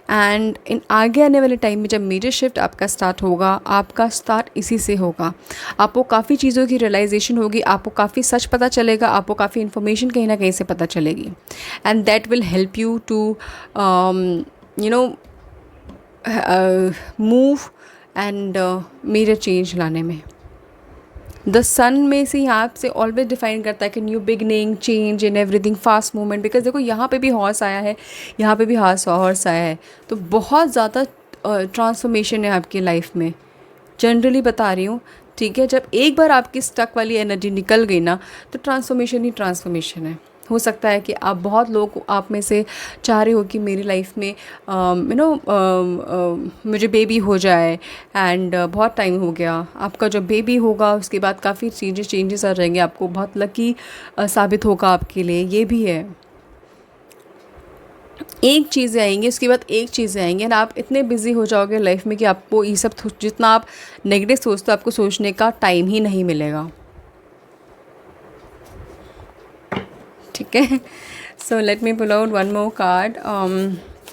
एंड इन आगे आने वाले टाइम में जब मेजर शिफ्ट आपका स्टार्ट होगा, आपका स्टार्ट इसी से होगा. आपको काफ़ी चीज़ों की रियलाइजेशन होगी, आपको काफ़ी सच पता चलेगा, आपको काफ़ी इन्फॉर्मेशन कहीं ना कहीं से पता चलेगी. And that will help you to you know move and major change लाने में. द सन में से यहाँ से ऑलवेज डिफाइन करता है कि new beginning, change in everything, fast movement. Because देखो यहाँ पे भी हॉर्स आया है, यहाँ पे भी हॉर्स आया है, तो बहुत ज़्यादा ट्रांसफॉर्मेशन है आपकी लाइफ में. जनरली बता रही हूँ, ठीक है. जब एक बार आपकी स्टक वाली एनर्जी निकल गई ना, तो ट्रांसफॉर्मेशन ही ट्रांसफॉर्मेशन है. हो सकता है कि आप बहुत लोग आप में से चाह रहे हो कि मेरी लाइफ में मुझे बेबी हो जाए एंड बहुत टाइम हो गया. आपका जब बेबी होगा उसके बाद काफ़ी चेंजेस आ जाएंगे, आपको बहुत लकी साबित होगा आपके लिए. ये भी है, एक चीज़ें आएंगी उसके बाद एक चीज़ें आएंगी एंड आप इतने बिजी हो जाओगे लाइफ में कि आपको ये सब जितना आप नेगेटिव सोचते हो, आपको सोचने का टाइम ही नहीं मिलेगा. ठीक है. So let me pull out one more card.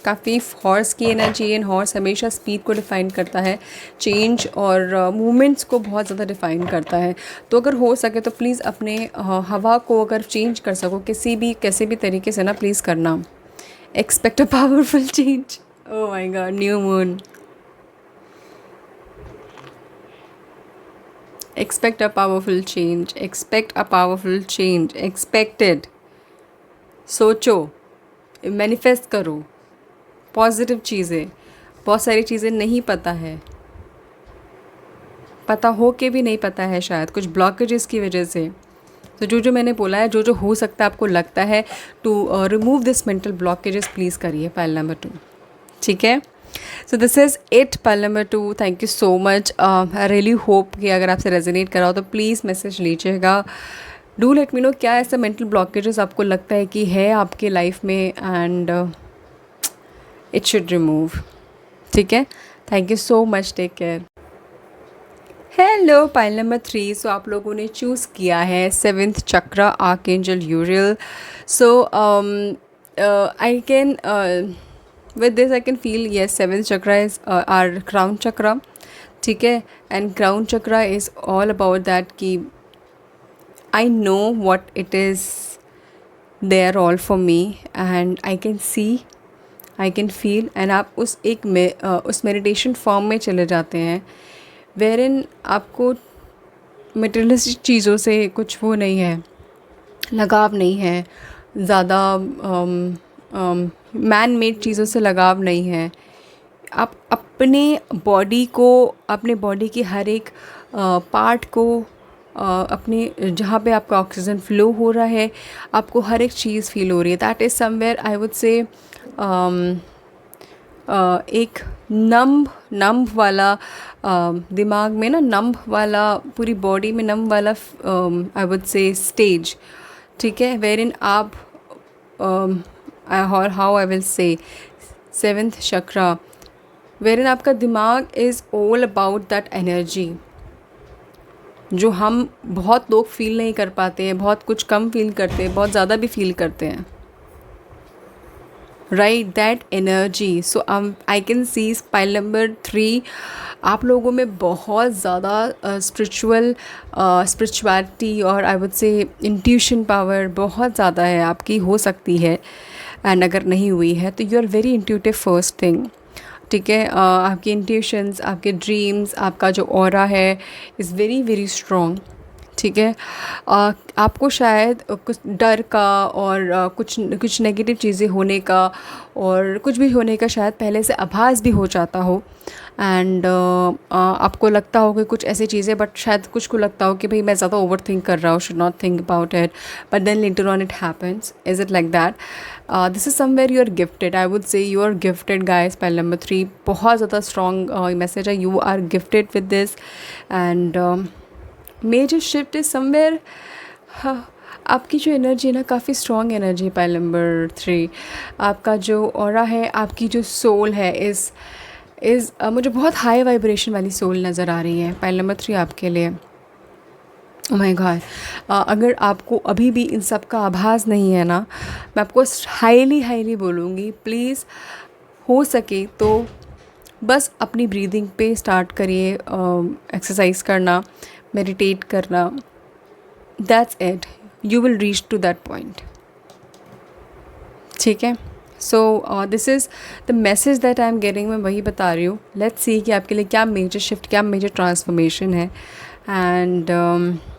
काफ़ी हॉर्स की एनर्जी एंड हॉर्स हमेशा स्पीड को डिफ़ाइन करता है, चेंज और मूवमेंट्स को बहुत ज़्यादा डिफ़ाइन करता है. तो अगर हो सके तो प्लीज़ अपने हवा को अगर चेंज कर सको कैसे भी तरीके से ना, प्लीज़ करना. Expect a powerful change. Oh my God, new moon. Expect a powerful change, expect a powerful change, expected. सोचो, मैनिफेस्ट करो पॉजिटिव चीज़ें. बहुत सारी चीज़ें नहीं पता है, पता हो के भी नहीं पता है शायद कुछ ब्लॉकेजेस की वजह से. तो जो मैंने बोला है, जो हो सकता है आपको लगता है to remove this mental blockages, please करिए पाइल नंबर 2. ठीक है. So this is it pile number 2. Thank you so much. I really hope कि अगर आपसे रेजोनेट करा हो तो प्लीज़ मैसेज लीजिएगा. डू लेट मी नो क्या ऐसा मेंटल ब्लॉकेजेस आपको लगता है कि है आपके लाइफ में एंड इट शुड रिमूव. ठीक है. Thank you so much. Take care. Hello pile number 3. So आप लोगों ने चूज़ किया है 7th chakra, archangel Uriel. So I can with this I can feel, yes, seventh chakra is our crown chakra. ठीक है, and crown chakra is all about that कि I know what it is they are all for me and I can see, I can feel, and आप उस उस meditation form में चले जाते हैं वेर इन आपको मटेरियलिस्टिक चीज़ों से कुछ वो नहीं है, लगाव नहीं है, ज़्यादा मैन मेड चीज़ों से लगाव नहीं है। आप अपने बॉडी को, अपने बॉडी की हर एक पार्ट को, अपने जहाँ पे आपका ऑक्सीजन फ्लो हो रहा है, आपको हर एक चीज़ फील हो रही है। That is somewhere I would से एक नम्ब वाला दिमाग में ना, नम्ब वाला, पूरी बॉडी में नम्ब वाला आई वुड से स्टेज, ठीक है, वेर इन आप और how I will say seventh chakra where in आपका दिमाग is all about that energy जो हम बहुत लोग फील नहीं कर पाते हैं, बहुत कुछ कम फील करते हैं, बहुत ज़्यादा भी फील करते हैं, right, that energy. So I can see pile number 3 आप लोगों में बहुत ज़्यादा स्पिरिचुअलिटी और आई वुड से इंट्यूशन पावर बहुत ज़्यादा है, आपकी हो सकती है, एंड अगर नहीं हुई है तो you are very intuitive first thing, ठीक है। आपके इंट्यूशंस, आपके ड्रीम्स, आपका जो ऑरा है इज़ वेरी वेरी स्ट्रॉन्ग, ठीक है। आपको शायद कुछ डर का और कुछ नेगेटिव चीज़ें होने का और कुछ भी होने का शायद पहले से आभास भी हो जाता हो, एंड आपको लगता हो कि कुछ ऐसी चीज़ें, बट शायद कुछ को लगता हो कि भाई मैं ज़्यादा ओवर थिंक कर रहा हूँ, should not think about it, but then later on it happens. Is it like that? This is somewhere you are gifted, I would say you are gifted guys. पहले नंबर 3 बहुत ज़्यादा strong message है, you are gifted with this, and major shift is somewhere. हाँ, आपकी जो energy है ना, काफ़ी स्ट्रॉन्ग एनर्जी। पाइल नंबर 3 आपका जो ऑरा है, आपकी जो सोल है इज़ मुझे बहुत हाई वाइब्रेशन वाली सोल नज़र आ रही है। पाइल नंबर 3 आपके लिए, ओह माय गॉड, अगर आपको अभी भी इन सब का आभास नहीं है ना, मैं आपको हाईली बोलूँगी, प्लीज़ हो सके तो बस अपनी ब्रीदिंग पे स्टार्ट करिए, एक्सरसाइज करना, मेडिटेट करना, that's it, you will reach to that point, ठीक है। So this is the message that I am getting, मैं वही बता रही हूँ। लेट्स सी कि आपके लिए क्या मेजर शिफ्ट, क्या मेजर ट्रांसफॉर्मेशन है, and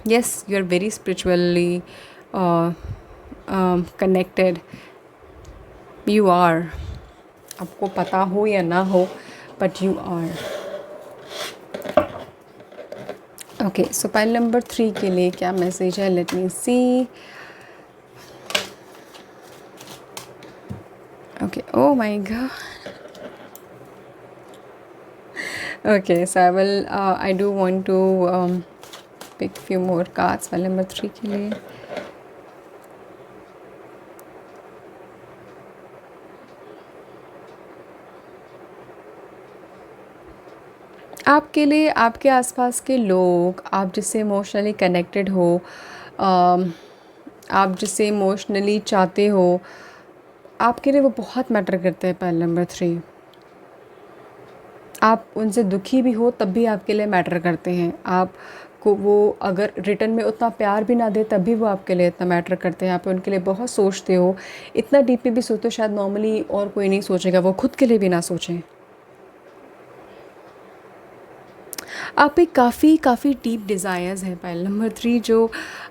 yes, you are very spiritually connected, you are, आपको पता हो या ना हो, but you are. Okay, so pile number 3 के लिए क्या मैसेज है, let me see. Okay, oh my god, okay, so I do want to pick few more cards pile number 3 के लिए। आपके लिए आपके आसपास के लोग, आप जिससे इमोशनली कनेक्टेड हो, आप जिससे इमोशनली चाहते हो, आपके लिए वो बहुत मैटर करते हैं। पाइल नंबर 3 आप उनसे दुखी भी हो तब भी आपके लिए मैटर करते हैं। आपको वो अगर रिटर्न में उतना प्यार भी ना दे तब भी वो आपके लिए इतना मैटर करते हैं। आप उनके लिए बहुत सोचते हो, इतना डीपली भी सोचते हो शायद नॉर्मली और कोई नहीं सोचेगा, वो खुद के लिए भी ना सोचें। आप पे काफ़ी डीप डिज़ायर्स हैं पाइल नंबर 3, जो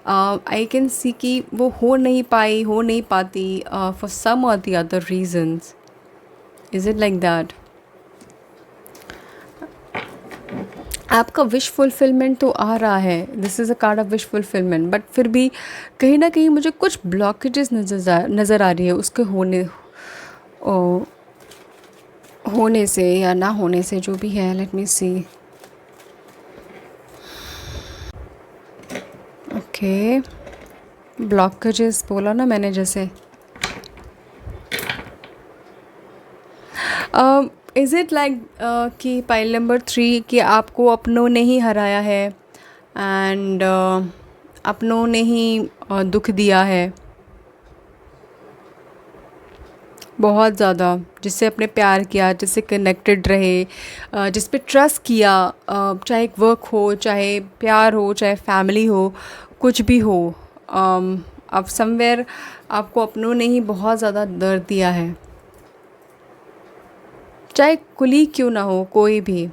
आई कैन सी कि वो हो नहीं पाती फॉर सम और the other reasons. Is it like that? आपका विश फुलफिलमेंट तो आ रहा है, this is a card of wish fulfilment, but फिर भी कहीं ना कहीं मुझे कुछ ब्लॉकेजेस नज़र आ रही है उसके होने से या ना होने से, जो भी है। Let me see. Okay, blockages बोला ना मैंने, जैसे इज़ इट लाइक कि पाइल नंबर 3 कि आपको अपनों ने ही हराया है, एंड अपनों ने ही दुख दिया है, बहुत ज़्यादा, जिससे अपने प्यार किया, जिससे कनेक्टेड रहे, जिस पे ट्रस्ट किया, चाहे एक वर्क हो, चाहे प्यार हो, चाहे फैमिली हो, कुछ भी हो। अब समवेयर आपको अपनों ने ही बहुत ज़्यादा दर्द दिया है, चाहे कुलीग क्यों ना हो, कोई भी।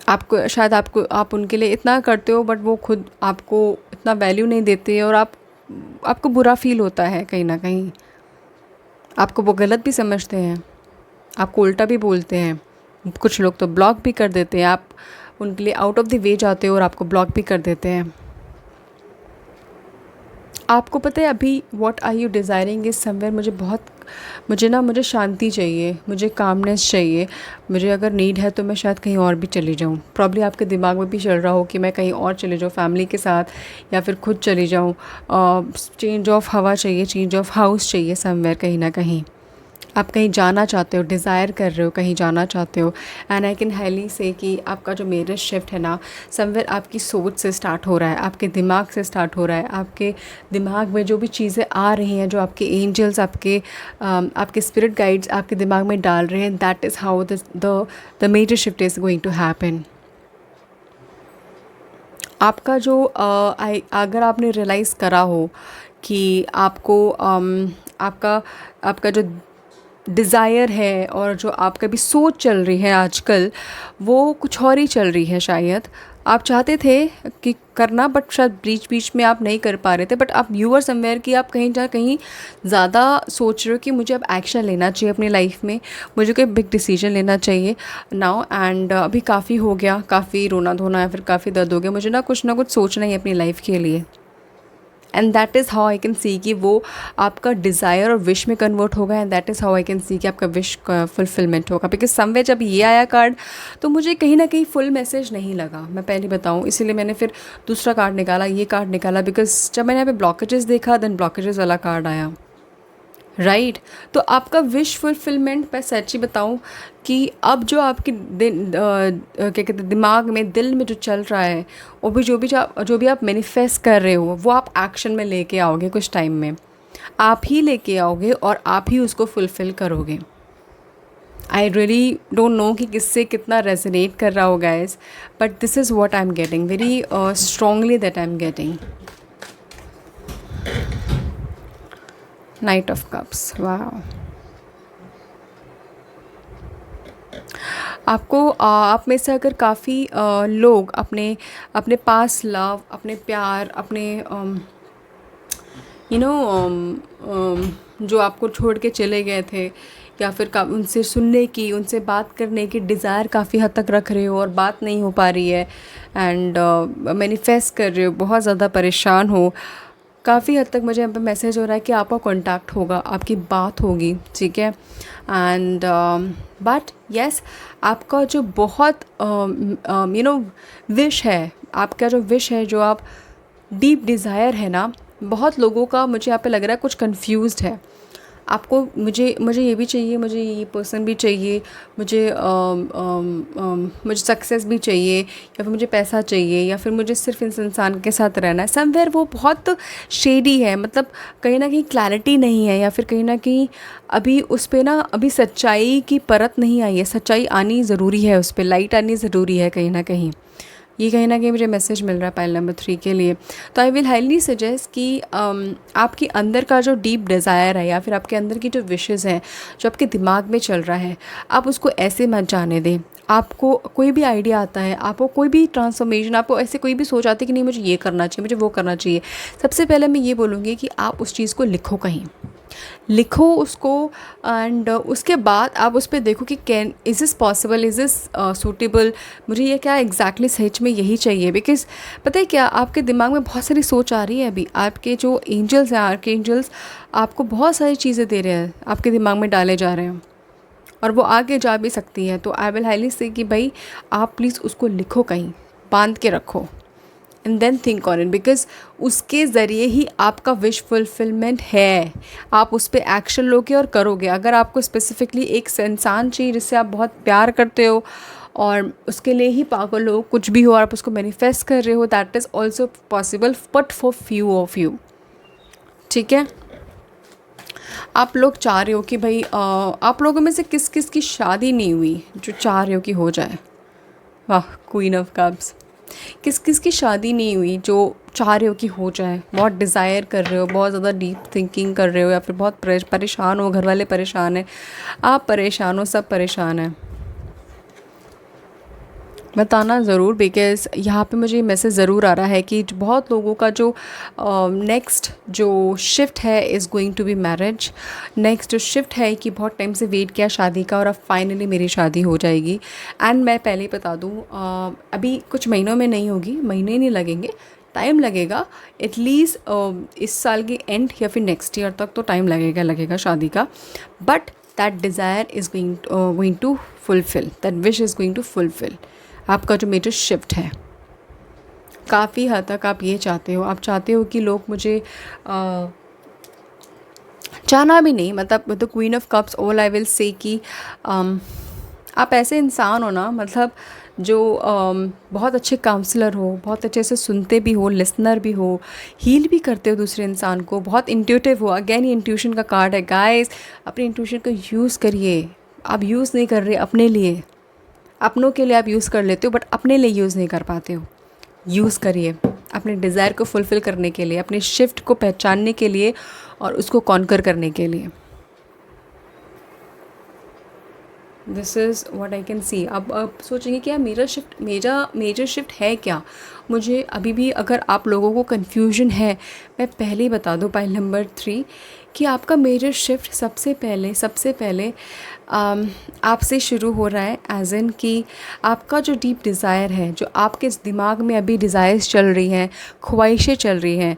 आपको शायद आप उनके लिए इतना करते हो, बट वो खुद आपको इतना वैल्यू नहीं देते, और आपको बुरा फ़ील होता है कहीं ना कहीं। आपको वो गलत भी समझते हैं, आपको उल्टा भी बोलते हैं, कुछ लोग तो ब्लॉक भी कर देते हैं। आप उनके लिए आउट ऑफ द वे जाते हो और आपको ब्लॉक भी कर देते हैं। आपको पता है अभी what are you desiring is somewhere, मुझे शांति चाहिए, मुझे कामनेस चाहिए, मुझे अगर नीड है तो मैं शायद कहीं और भी चली जाऊँ। प्रॉब्ली आपके दिमाग में भी चल रहा हो कि मैं कहीं और चले जाऊँ फैमिली के साथ, या फिर खुद चली जाऊँ। चेंज ऑफ हवा चाहिए, चेंज ऑफ हाउस चाहिए समवेयर, कहीं ना कहीं आप कहीं जाना चाहते हो, डिज़ायर कर रहे हो, कहीं जाना चाहते हो। एंड आई कैन हाईली से कि आपका जो मेजर शिफ्ट है ना, समवेयर आपकी सोच से स्टार्ट हो रहा है, आपके दिमाग से स्टार्ट हो रहा है। आपके दिमाग में जो भी चीज़ें आ रही हैं, जो आपके एंजल्स, आपके स्पिरिट गाइड्स आपके दिमाग में डाल रहे हैं, that is how the major shift is going to happen. आपका जो अगर आपने रियलाइज़ करा हो कि आपका आपका जो डिज़ायर है, और जो आपका भी सोच चल रही है आजकल, वो कुछ और ही चल रही है। शायद आप चाहते थे कि करना, बट शायद बीच बीच में आप नहीं कर पा रहे थे। बट आप यू आर समवेयर कि आप कहीं ना कहीं ज़्यादा सोच रहे हो कि मुझे अब एक्शन लेना चाहिए अपनी लाइफ में, मुझे कोई बिग डिसीजन लेना चाहिए नाउ। एंड अभी काफ़ी हो गया, काफ़ी रोना धोना या फिर काफ़ी दर्द हो गया, मुझे ना कुछ सोचना ही है अपनी लाइफ के लिए। And that is how I can see कि वो आपका डिज़ायर और विश में कन्वर्ट होगा। And that is how I can see कि आपका विश फुलफिलमेंट होगा। बिकॉज समवे जब ये आया कार्ड, तो मुझे कहीं ना कहीं फुल मैसेज नहीं लगा, मैं पहले बताऊँ, इसीलिए मैंने फिर दूसरा कार्ड निकाला, ये कार्ड निकाला। बिकॉज जब मैंने यहाँ पे ब्लॉकेजेस देखा, देन ब्लॉकेजेस वाला कार्ड आया, राइट। तो आपका विश फुलफिलमेंट, मैं सच्ची बताऊं कि अब जो आपके क्या कहते हैं, दिमाग में, दिल में जो चल रहा है, वो भी जो भी आप मैनिफेस्ट कर रहे हो, वो आप एक्शन में लेके आओगे। कुछ टाइम में आप ही लेके आओगे और आप ही उसको फुलफ़िल करोगे। आई रियली डोंट नो कि किससे कितना रेजोनेट कर रहा हो guys, but this is what I am getting very strongly, that I am getting. Night of cups, वाह। आप में से अगर काफ़ी लोग अपने अपने पास लव, अपने प्यार, अपने यू नो जो आपको छोड़ के चले गए थे, या फिर उनसे सुनने की, उनसे बात करने की डिज़ायर काफ़ी हद तक रख रहे हो और बात नहीं हो पा रही है। एंड मैनिफेस्ट कर रहे हो, बहुत ज़्यादा परेशान हो। काफ़ी हद तक मुझे यहाँ पे मैसेज हो रहा है कि आपका कांटेक्ट होगा, आपकी बात होगी, ठीक है। एंड बट येस, आपका जो बहुत विश है, आपका जो विश है, जो आप डीप डिज़ायर है ना, बहुत लोगों का मुझे यहाँ पे लग रहा है कुछ कंफ्यूज्ड है। आपको मुझे ये भी चाहिए, मुझे ये पर्सन भी चाहिए, मुझे सक्सेस भी चाहिए, या फिर मुझे पैसा चाहिए, या फिर मुझे सिर्फ इस इंसान के साथ रहना है। समवेयर वो बहुत शेडी है, मतलब कहीं ना कहीं क्लैरिटी नहीं है, या फिर कहीं ना कहीं अभी उस पर ना अभी सच्चाई की परत नहीं आई है। सच्चाई आनी ज़रूरी है, उस पर लाइट आनी ज़रूरी है कहीं ना कहीं। ये कहीं ना कहीं मुझे मैसेज मिल रहा है पाइल नंबर 3 के लिए। तो आई विल हाईली सजेस्ट कि आपके अंदर का जो डीप डिज़ायर है, या फिर आपके अंदर की जो विशेज़ हैं, जो आपके दिमाग में चल रहा है, आप उसको ऐसे मत जाने दें। आपको कोई भी आइडिया आता है, आपको कोई भी ट्रांसफॉर्मेशन, आपको ऐसे कोई भी सोच आती है कि नहीं मुझे ये करना चाहिए, मुझे वो करना चाहिए, सबसे पहले मैं ये बोलूँगी कि आप उस चीज़ को लिखो, कहीं लिखो उसको। एंड उसके बाद आप उस पर देखो कि can is this possible, is this suitable, मुझे ये क्या एग्जैक्टली सच में यही चाहिए। बिकॉज़ पता है क्या, आपके दिमाग में बहुत सारी सोच आ रही है अभी। आपके जो एंजल्स हैं, आर्क एंजल्स, आपको बहुत सारी चीज़ें दे रहे हैं, आपके दिमाग में डाले जा रहे हैं, और वो आगे जा भी सकती हैं। तो आई विल हाईली से कि भाई आप प्लीज़ उसको लिखो, कहीं बांध के रखो, and then think on it. Because उसके ज़रिए ही आपका विश फुलफिलमेंट है। आप उस पर एक्शन लोगे और करोगे। अगर आपको स्पेसिफिकली एक इंसान चाहिए जिससे आप बहुत प्यार करते हो, और उसके लिए ही पागल हो, कुछ भी हो, और आप उसको मैनिफेस्ट कर रहे हो, that is also possible, but for few of you, ठीक है। आप लोग चाह रहे हो कि भाई आप लोगों में से किस किस की शादी नहीं हुई जो चाह रहे हो कि हो जाए। वाह, क्वीन ऑफ कप्स। किस किस की शादी नहीं हुई जो चाह रहे हो कि हो जाए, बहुत डिज़ायर कर रहे हो, बहुत ज़्यादा डीप थिंकिंग कर रहे हो, या फिर बहुत परेशान हो, घर वाले परेशान हैं, आप परेशान हो, सब परेशान हैं। बताना ज़रूर, बिकॉज़ यहाँ पे मुझे मैसेज ज़रूर आ रहा है कि बहुत लोगों का जो नेक्स्ट जो शिफ्ट है is going to be marriage. Next जो शिफ्ट है कि बहुत टाइम से वेट किया शादी का और अब फाइनली मेरी शादी हो जाएगी। एंड मैं पहले ही बता दूँ, अभी कुछ महीनों में नहीं होगी, महीने नहीं लगेंगे, टाइम लगेगा। एटलीस्ट इस साल के एंड या फिर नेक्स्ट ईयर तक तो टाइम लगेगा शादी का। But that desire is going to fulfil, that wish is going to fulfil. आपका जो मेजर शिफ्ट है, काफ़ी हद तक आप ये चाहते हो, आप चाहते हो कि लोग मुझे चाहना भी नहीं, मतलब the queen of cups, all I will से कि आप ऐसे इंसान हो ना, मतलब जो बहुत अच्छे काउंसलर हो, बहुत अच्छे से सुनते भी हो, लिसनर भी हो, हील भी करते हो दूसरे इंसान को, बहुत इंट्यूटिव हो। अगेन ये इंट्यूशन का कार्ड है गाइस, अपने इंट्यूशन को यूज़ करिए। आप यूज़ नहीं कर रहे अपने लिए, अपनों के लिए आप यूज़ कर लेते हो बट अपने लिए यूज़ नहीं कर पाते हो। यूज़ करिए अपने डिज़ायर को फुलफ़िल करने के लिए, अपने शिफ्ट को पहचानने के लिए और उसको कॉन्कर करने के लिए। This is what I can सी। अब सोचेंगे कि यार मेजर शिफ्ट है क्या। मुझे अभी भी अगर आप लोगों को कन्फ्यूजन है, मैं पहले ही बता दूँ पाइल नंबर 3 कि आपका मेजर शिफ्ट सबसे पहले आपसे शुरू हो रहा है। एज इन कि आपका जो डीप डिज़ायर है, जो आपके दिमाग में अभी डिज़ायर्स चल रही हैं, ख्वाहिशें चल रही हैं,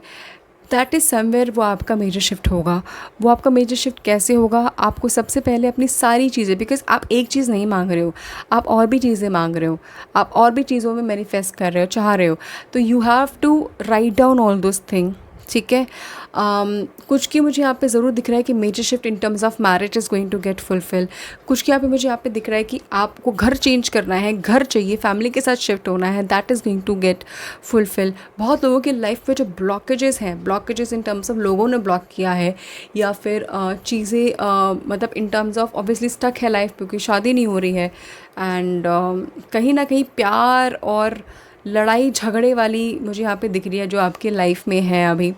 दैट इज़ समवेयर वो आपका मेजर शिफ्ट होगा। वो आपका मेजर शिफ्ट कैसे होगा, आपको सबसे पहले अपनी सारी चीज़ें, बिकॉज़ आप एक चीज़ नहीं मांग रहे हो, आप और भी चीज़ें मांग रहे हो, आप और भी चीज़ों में मैनिफेस्ट कर रहे हो, चाह रहे हो, तो you have to write down all those thing. ठीक है। कुछ की मुझे यहाँ पे ज़रूर दिख रहा है कि major shift in terms of marriage is going to get fulfil. कुछ की यहाँ पे मुझे यहाँ पे दिख रहा है कि आपको घर चेंज करना है, घर चाहिए, फैमिली के साथ शिफ्ट होना है, that is going to get fulfil. बहुत लोगों की लाइफ में जो ब्लॉकेजेस हैं, ब्लॉकेजेस इन टर्म्स ऑफ लोगों ने ब्लॉक किया है, या फिर चीज़ें मतलब in terms of obviously stuck है लाइफ, क्योंकि शादी नहीं हो रही है। एंड कहीं ना कहीं प्यार और लड़ाई झगड़े वाली मुझे यहाँ पे दिख रही है जो आपकी लाइफ में है अभी,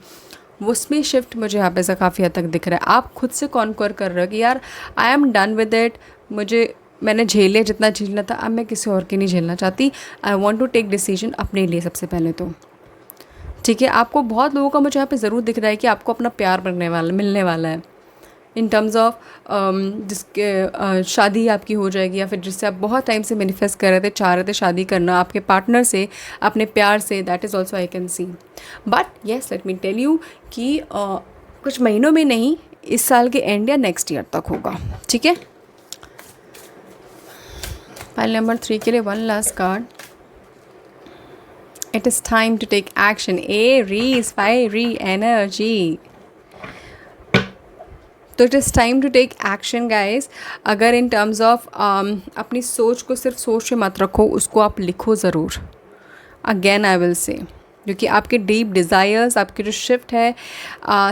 उसमें शिफ्ट मुझे यहाँ पे से काफ़ी हद तक दिख रहा है। आप खुद से कॉन्कर कर रहे हो कि यार I am done with it, मैंने झेल लिया जितना झेलना था, अब मैं किसी और की नहीं झेलना चाहती। I want to take decision अपने लिए सबसे पहले तो। ठीक है। आपको बहुत लोगों का मुझे यहाँ पे ज़रूर दिख रहा है कि आपको अपना प्यार मिलने वाला है, इन टर्म्स ऑफ जिसके शादी आपकी हो जाएगी, या फिर जिससे आप बहुत टाइम से मैनिफेस्ट कर रहे थे, चाह रहे थे शादी करना आपके पार्टनर से, अपने प्यार से, that is also I can see. But yes, let me tell you कि कुछ महीनों में नहीं, इस साल के एंड या नेक्स्ट ईयर तक होगा। ठीक है। फाइल नंबर 3 के लिए one last card. It is time to take action. Aries, fiery energy. तो it is time to take action guys. अगर इन टर्म्स ऑफ अपनी सोच को सिर्फ सोच में मत रखो, उसको आप लिखो ज़रूर। अगेन आई विल से, क्योंकि आपके डीप डिज़ायर्स, आपकी जो शिफ्ट है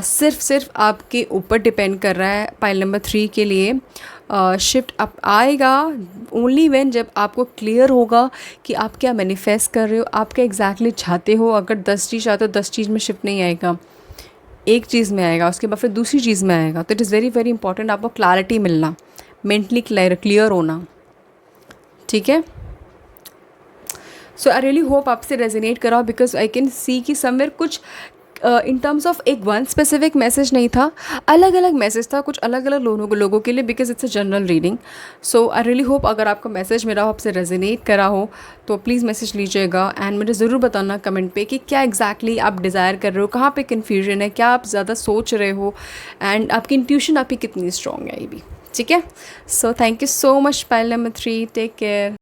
सिर्फ आपके ऊपर डिपेंड कर रहा है। पाइल नंबर 3 के लिए शिफ्ट अब आएगा ओनली व्हेन, जब आपको क्लियर होगा कि आप क्या मैनिफेस्ट कर रहे हो, आप क्या एग्जैक्टली चाहते हो। अगर 10 चीज़ चाहते हो, 10 चीज़ में शिफ्ट नहीं आएगा, एक चीज़ में आएगा, उसके बाद फिर दूसरी चीज़ में आएगा। तो it is very very important आपको क्लैरिटी मिलना, मेंटली क्लियर होना। ठीक है। सो आई रियली होप आपसे रेजोनेट कराओ, बिकॉज आई कैन सी कि समवेयर कुछ इन टर्म्स ऑफ एक वन स्पेसिफिक मैसेज नहीं था, अलग अलग मैसेज था कुछ अलग अलग लोगों के लिए, because it's a general reading. So I really hope अगर आपका मैसेज मेरा आपसे रेजोनेट करा हो तो प्लीज़ मैसेज लीजिएगा एंड मुझे ज़रूर बताना कमेंट पे कि क्या एग्जैक्टली आप डिज़ायर कर रहे हो, कहाँ पे कन्फ्यूजन है, क्या आप ज़्यादा सोच रहे हो, एंड आपकी इंट्यूशन आपकी कितनी स्ट्रॉन्ग है ये भी। ठीक है। So thank you so much pile number 3, take care.